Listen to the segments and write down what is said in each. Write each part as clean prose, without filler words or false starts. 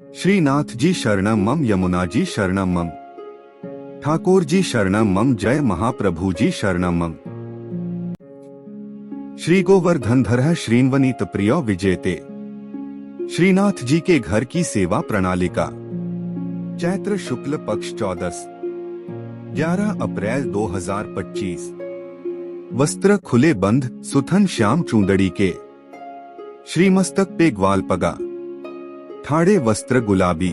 श्रीनाथ जी शरणम मम, यमुना जी शरणम मम, ठाकुर जी शरणम मम, जय महाप्रभु जी शरणम मम। श्री गोवर्धन धर श्रीन्वनीत प्रिय विजेते। श्रीनाथ जी के घर की सेवा प्रणालिका। चैत्र शुक्ल पक्ष 14, 11 अप्रैल 2025। वस्त्र खुले बंद, सुथन श्याम चूंदड़ी के। श्रीमस्तक पे ग्वाल पगा, ठाड़े वस्त्र गुलाबी।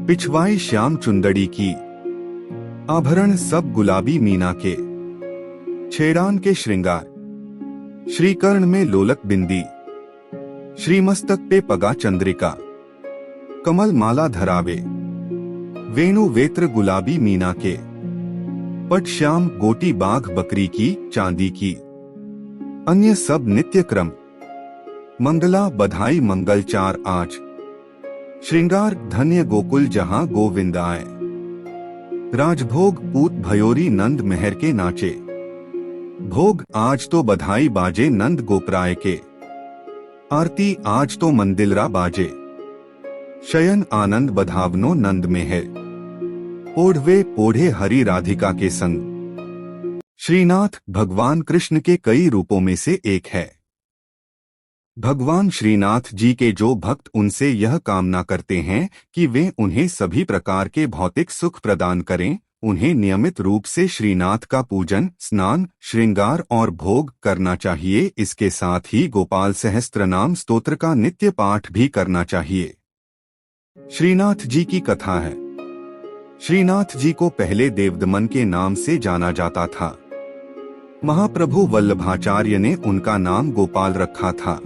पिछवाई श्याम चुंदड़ी की, आभरण सब गुलाबी मीना के। छेड़ान के श्रृंगार, श्रीकर्ण में लोलक बिंदी। श्रीमस्तक पे पगा चंद्रिका, कमल माला धरावे। वेणु वेत्र गुलाबी मीना के। पट श्याम गोटी बाघ बकरी की, चांदी की। अन्य सब नित्य क्रम। मंगला बधाई मंगल चार आज। श्रृंगार धन्य गोकुल जहां गोविंद आए। राजभोग पूत भयोरी नंद मेहर के नाचे। भोग आज तो बधाई बाजे नंद गोपराय के। आरती आज तो मंदिलरा बाजे। शयन आनंद बधावनो नंद मेहर। ओढ़वे पोढ़े हरि राधिका के संग। श्रीनाथ भगवान कृष्ण के कई रूपों में से एक है। भगवान श्रीनाथ जी के जो भक्त उनसे यह कामना करते हैं कि वे उन्हें सभी प्रकार के भौतिक सुख प्रदान करें, उन्हें नियमित रूप से श्रीनाथ का पूजन, स्नान, श्रृंगार और भोग करना चाहिए। इसके साथ ही गोपाल सहस्त्रनाम स्तोत्र का नित्य पाठ भी करना चाहिए। श्रीनाथ जी की कथा है। श्रीनाथ जी को पहले देवदमन के नाम से जाना जाता था। महाप्रभु वल्लभाचार्य ने उनका नाम गोपाल रखा था।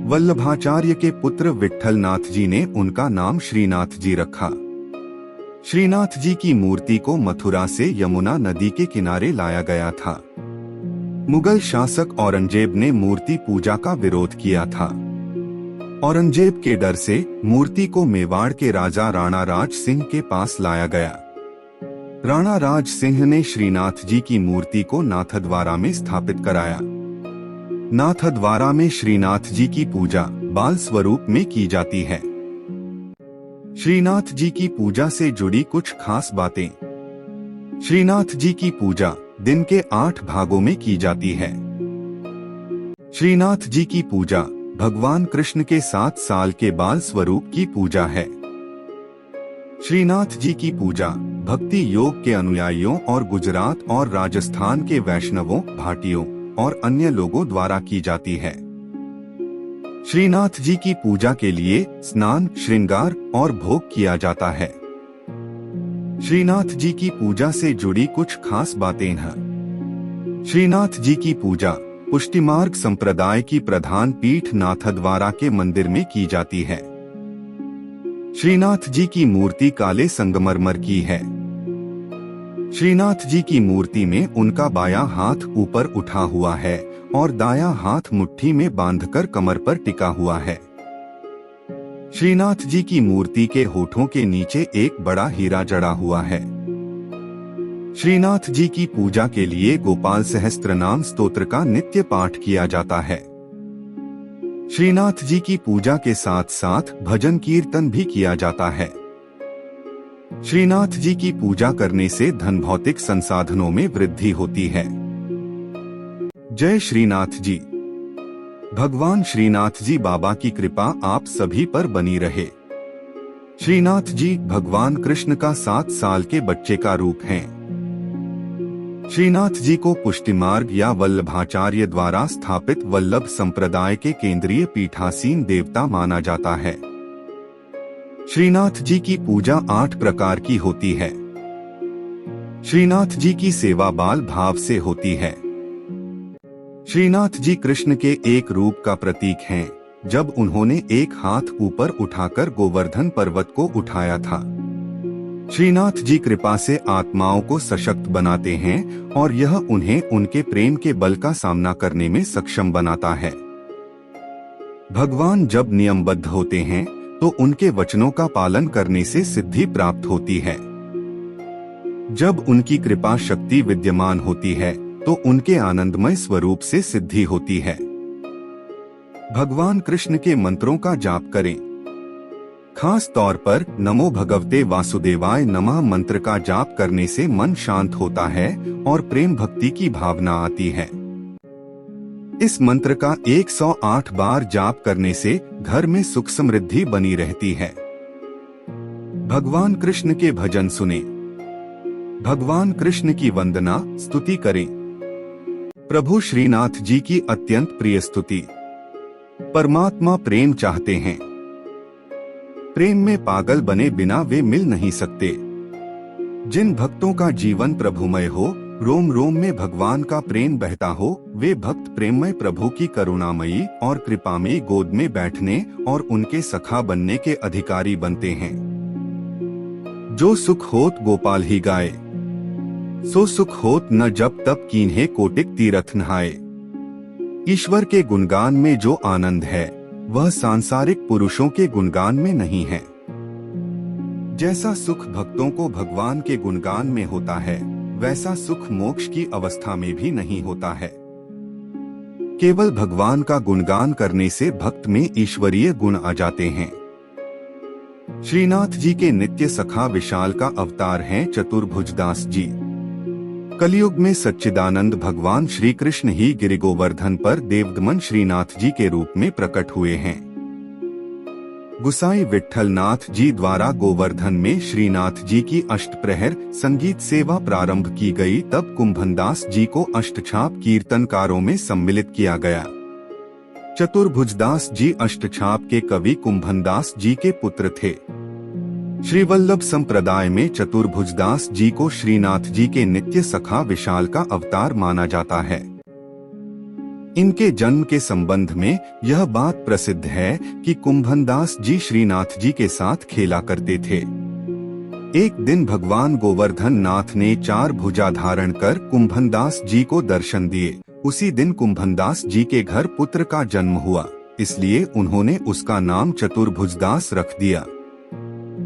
वल्लभाचार्य के पुत्र विट्ठलनाथ जी ने उनका नाम श्रीनाथ जी रखा। श्रीनाथ जी की मूर्ति को मथुरा से यमुना नदी के किनारे लाया गया था। मुगल शासक औरंगजेब ने मूर्ति पूजा का विरोध किया था। औरंगजेब के डर से मूर्ति को मेवाड़ के राजा राणा राज सिंह के पास लाया गया। राणा राज सिंह ने श्रीनाथ जी की मूर्ति को नाथद्वारा में स्थापित कराया। नाथद्वारा में श्रीनाथ जी की पूजा बाल स्वरूप में की जाती है। श्रीनाथ जी की पूजा से जुड़ी कुछ खास बातें। श्रीनाथ जी की पूजा दिन के 8 भागों में की जाती है। श्रीनाथ जी की पूजा भगवान कृष्ण के 7 साल के बाल स्वरूप की पूजा है। श्रीनाथ जी की पूजा भक्ति योग के अनुयायियों और गुजरात और राजस्थान के वैष्णवों, भाटियों और अन्य लोगों द्वारा की जाती है। श्रीनाथ जी की पूजा के लिए स्नान, श्रृंगार और भोग किया जाता है। श्रीनाथ जी की पूजा से जुड़ी कुछ खास बातें हैं। श्रीनाथ जी की पूजा पुष्टिमार्ग संप्रदाय की प्रधान पीठ नाथद्वारा के मंदिर में की जाती है। श्रीनाथ जी की मूर्ति काले संगमरमर की है। श्रीनाथ जी की मूर्ति में उनका बायां हाथ ऊपर उठा हुआ है और दायां हाथ मुट्ठी में बांधकर कमर पर टिका हुआ है। श्रीनाथ जी की मूर्ति के होठों के नीचे एक बड़ा हीरा जड़ा हुआ है। श्रीनाथ जी की पूजा के लिए गोपाल सहस्त्रनाम स्तोत्र का नित्य पाठ किया जाता है। श्रीनाथ जी की पूजा के साथ साथ भजन कीर्तन भी किया जाता है। श्रीनाथ जी की पूजा करने से धन भौतिक संसाधनों में वृद्धि होती है। जय श्रीनाथ जी। भगवान श्रीनाथ जी बाबा की कृपा आप सभी पर बनी रहे। श्रीनाथ जी भगवान कृष्ण का 7 साल के बच्चे का रूप हैं। श्रीनाथ जी को पुष्टिमार्ग या वल्लभाचार्य द्वारा स्थापित वल्लभ संप्रदाय के केंद्रीय पीठासीन देवता माना जाता है। श्रीनाथ जी की पूजा 8 प्रकार की होती है। श्रीनाथ जी की सेवा बाल भाव से होती है। श्रीनाथ जी कृष्ण के एक रूप का प्रतीक हैं, जब उन्होंने एक हाथ ऊपर उठाकर गोवर्धन पर्वत को उठाया था। श्रीनाथ जी कृपा से आत्माओं को सशक्त बनाते हैं और यह उन्हें उनके प्रेम के बल का सामना करने में सक्षम बनाता है। भगवान जब नियमबद्ध होते हैं तो उनके वचनों का पालन करने से सिद्धि प्राप्त होती है। जब उनकी कृपा शक्ति विद्यमान होती है तो उनके आनंदमय स्वरूप से सिद्धि होती है। भगवान कृष्ण के मंत्रों का जाप करें। खास तौर पर नमो भगवते वासुदेवाय नमः मंत्र का जाप करने से मन शांत होता है और प्रेम भक्ति की भावना आती है। इस मंत्र का 108 बार जाप करने से घर में सुख समृद्धि बनी रहती है। भगवान कृष्ण के भजन सुने, भगवान कृष्ण की वंदना स्तुति करें। प्रभु श्रीनाथ जी की अत्यंत प्रिय स्तुति। परमात्मा प्रेम चाहते हैं। प्रेम में पागल बने बिना वे मिल नहीं सकते। जिन भक्तों का जीवन प्रभुमय हो, रोम रोम में भगवान का प्रेम बहता हो, वे भक्त प्रेममय प्रभु की करुणामयी और कृपामयी गोद में बैठने और उनके सखा बनने के अधिकारी बनते हैं। जो सुख होत गोपाल ही गाए, सो सुख होत न जब तब कीन्हे कोटिक तीरथ नहाए। ईश्वर के गुणगान में जो आनंद है, वह सांसारिक पुरुषों के गुणगान में नहीं है। जैसा सुख भक्तों को भगवान के गुणगान में होता है, वैसा सुख मोक्ष की अवस्था में भी नहीं होता है। केवल भगवान का गुणगान करने से भक्त में ईश्वरीय गुण आ जाते हैं। श्रीनाथ जी के नित्य सखा विशाल का अवतार हैं चतुर्भुजदास जी। कलयुग में सच्चिदानंद भगवान श्री कृष्ण ही गिरि गोवर्धन पर देवदमन श्रीनाथ जी के रूप में प्रकट हुए हैं। गुसाई विट्ठल नाथ जी द्वारा गोवर्धन में श्रीनाथ जी की अष्टप्रहर संगीत सेवा प्रारंभ की गई, तब कुंभनदास जी को अष्टछाप कीर्तनकारों में सम्मिलित किया गया। चतुर्भुजदास जी अष्टछाप के कवि कुंभनदास जी के पुत्र थे। श्री वल्लभ संप्रदाय में चतुर्भुजदास जी को श्रीनाथ जी के नित्य सखा विशाल का अवतार माना जाता है। इनके जन्म के संबंध में यह बात प्रसिद्ध है कि कुंभनदास जी श्रीनाथ जी के साथ खेला करते थे। एक दिन भगवान गोवर्धन नाथ ने 4 भुजा धारण कर कुंभनदास जी को दर्शन दिए। उसी दिन कुंभनदास जी के घर पुत्र का जन्म हुआ, इसलिए उन्होंने उसका नाम चतुर्भुजदास रख दिया।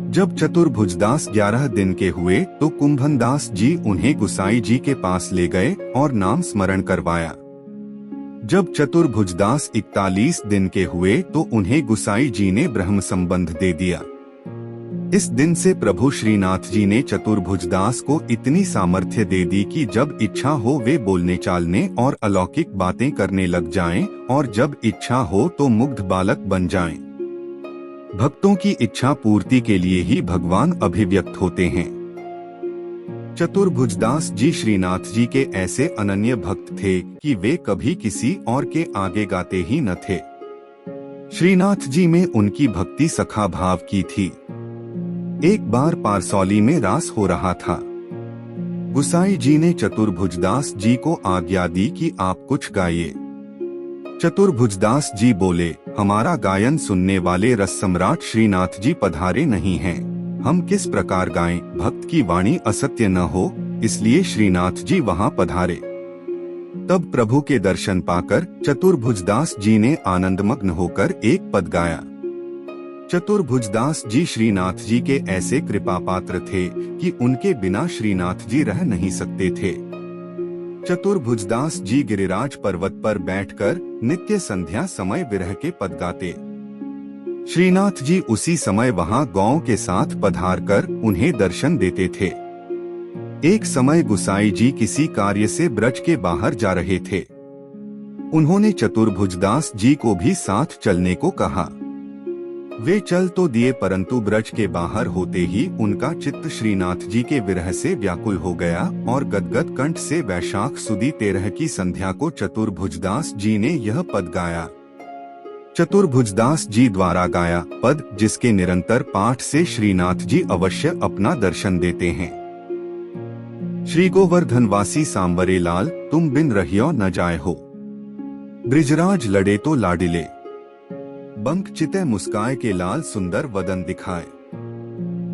जब चतुर्भुजदास 11 दिन के हुए तो कुंभनदास जी उन्हें गुसाई जी के पास ले गए और नाम स्मरण करवाया। जब चतुर्भुजदास 41 दिन के हुए तो उन्हें गुसाई जी ने ब्रह्म संबंध दे दिया। इस दिन से प्रभु श्रीनाथ जी ने चतुर्भुजदास को इतनी सामर्थ्य दे दी कि जब इच्छा हो वे बोलने चालने और अलौकिक बातें करने लग जाएं, और जब इच्छा हो तो मुग्ध बालक बन जाएं। भक्तों की इच्छा पूर्ति के लिए ही भगवान अभिव्यक्त होते हैं। चतुर्भुजदास जी श्रीनाथ जी के ऐसे अनन्य भक्त थे कि वे कभी किसी और के आगे गाते ही न थे। श्रीनाथ जी में उनकी भक्ति सखा भाव की थी। एक बार पारसौली में रास हो रहा था। गुसाई जी ने चतुर्भुजदास जी को आज्ञा दी कि आप कुछ गाइए। चतुर्भुजदास जी बोले, हमारा गायन सुनने वाले रस सम्राट श्रीनाथ जी पधारे नहीं हैं, हम किस प्रकार गाएं, भक्त की वाणी असत्य न हो, इसलिए श्रीनाथ जी वहां पधारे। तब प्रभु के दर्शन पाकर चतुर्भुजदास जी ने आनंदमग्न होकर एक पद गाया। चतुर्भुजदास जी श्रीनाथ जी के ऐसे कृपा पात्र थे कि उनके बिना श्रीनाथ जी रह नहीं सकते थे। चतुर्भुजदास जी गिरिराज पर्वत पर बैठकर नित्य संध्या समय विरह के पद गाते। श्रीनाथ जी उसी समय वहां गौओं के साथ पधार कर उन्हें दर्शन देते थे। एक समय गुसाई जी किसी कार्य से ब्रज के बाहर जा रहे थे। उन्होंने चतुर्भुजदास जी को भी साथ चलने को कहा। वे चल तो दिए, परंतु ब्रज के बाहर होते ही उनका चित्त श्रीनाथ जी के विरह से व्याकुल हो गया और गदगद कंठ से वैशाख सुदी 13 की संध्या को चतुर्भुजदास जी ने यह पद गाया। चतुर्भुजदास जी द्वारा गाया पद, जिसके निरंतर पाठ से श्रीनाथ जी अवश्य अपना दर्शन देते हैं। श्री गोवर्धन वासी सांवरे लाल, तुम बिन रहियो न जाए हो। ब्रिजराज लड़े तो लाडिले, बंक चिते मुस्काए के लाल सुंदर वदन दिखाए।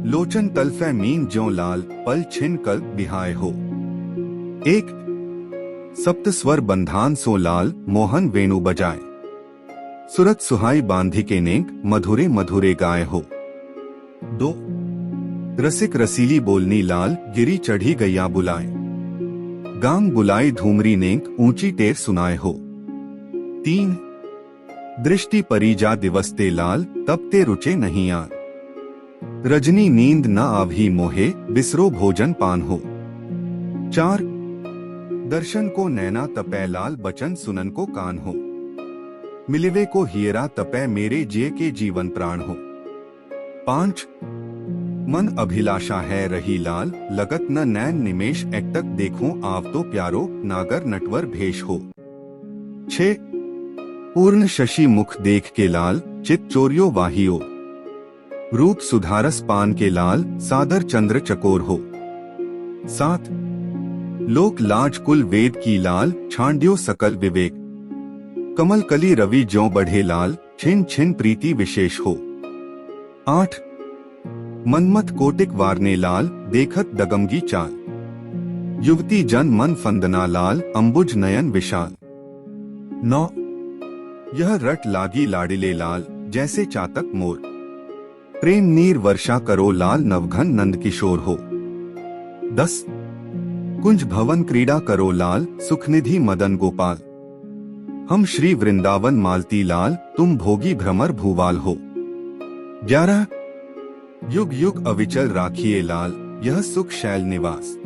लोचन तलफे मीन ज्यों लाल, पल छिन कल्प बिहाय हो। एक सप्त स्वर बंधान सो लाल, मोहन वेणु बजाए। सुरत सुहाई बांधी के नेक, मधुरे मधुरे गाय हो। 2 रसिक रसीली बोलनी लाल, गिरी चढ़ी गैया बुलाए। गांग बुलाई धूमरी नेक, ऊंची टेर सुनाए हो। 3 दृष्टि परिजा दिवसते लाल, तब ते रुचे नहीं आन। रजनी नींद न आवही मोहे, बिसरो भोजन पान हो। 4 दर्शन को नैना तपै, लाल बचन सुनन को कान हो। मिलिवे को हियरा तपै, मेरे जिय के जीवन प्राण हो। 5 मन अभिलाषा है रही लाल, लगत न नैन निमेश, एकटक देखूं आव तो प्यारो, नागर नटवर भेष हो। 6 पूर्ण शशि मुख देख के लाल, चित चोरियो वाहियो। रूप सुधारस पान के लाल, सादर चंद्र चकोर हो। 7 लोक लाज कुल वेद की लाल, छांड्यो सकल विवेक। कमल कली रवि ज्यों बढ़े लाल, छिन छिन प्रीति विशेष हो। 8 मनमत कोटिक वारने लाल, देखत दगमगी चाल। युवती जन मन फंदना लाल, अंबुज नयन विशाल। 9 यह रट लागी लाडिले लाल, जैसे चातक मोर। प्रेम नीर वर्षा करो लाल, नवघन नंद किशोर हो। 10 कुंज भवन क्रीड़ा करो लाल, सुखनिधि मदन गोपाल। हम श्री वृंदावन मालती लाल, तुम भोगी भ्रमर भूवाल हो। 11 युग युग अविचल राखिए लाल, यह सुख शैल निवास।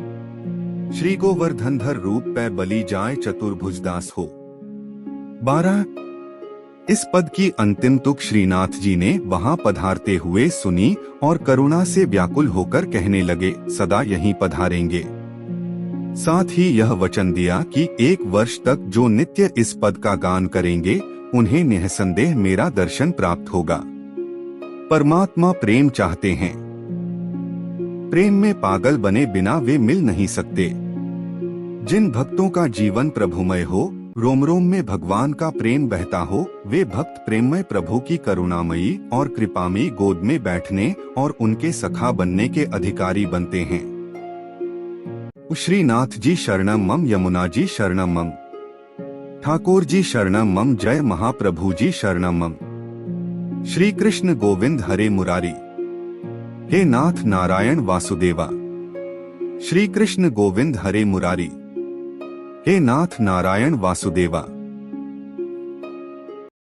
श्री गोवर्धनधर रूप पै बलि जाय, चतुर्भुजदास हो। 12 इस पद की अंतिम तुक श्रीनाथ जी ने वहां पधारते हुए सुनी और करुणा से व्याकुल होकर कहने लगे, सदा यहीं पधारेंगे। साथ ही यह वचन दिया कि 1 वर्ष तक जो नित्य इस पद का गान करेंगे, उन्हें निःसंदेह मेरा दर्शन प्राप्त होगा। परमात्मा प्रेम चाहते हैं। प्रेम में पागल बने बिना वे मिल नहीं सकते। जिन भक्तों का जीवन प्रभुमय हो, रोम रोम में भगवान का प्रेम बहता हो, वे भक्त प्रेममय प्रभु की करुणामयी और कृपामयी गोद में बैठने और उनके सखा बनने के अधिकारी बनते हैं। श्रीनाथ जी शरणम मम, यमुना जी शरणम मम, ठाकुर जी शरणम मम, जय महाप्रभु जी शरणम मम। श्री कृष्ण गोविंद हरे मुरारी, हे नाथ नारायण वासुदेवा। श्री कृष्ण गोविंद हरे मुरारी, हे नाथ नारायण वासुदेवा।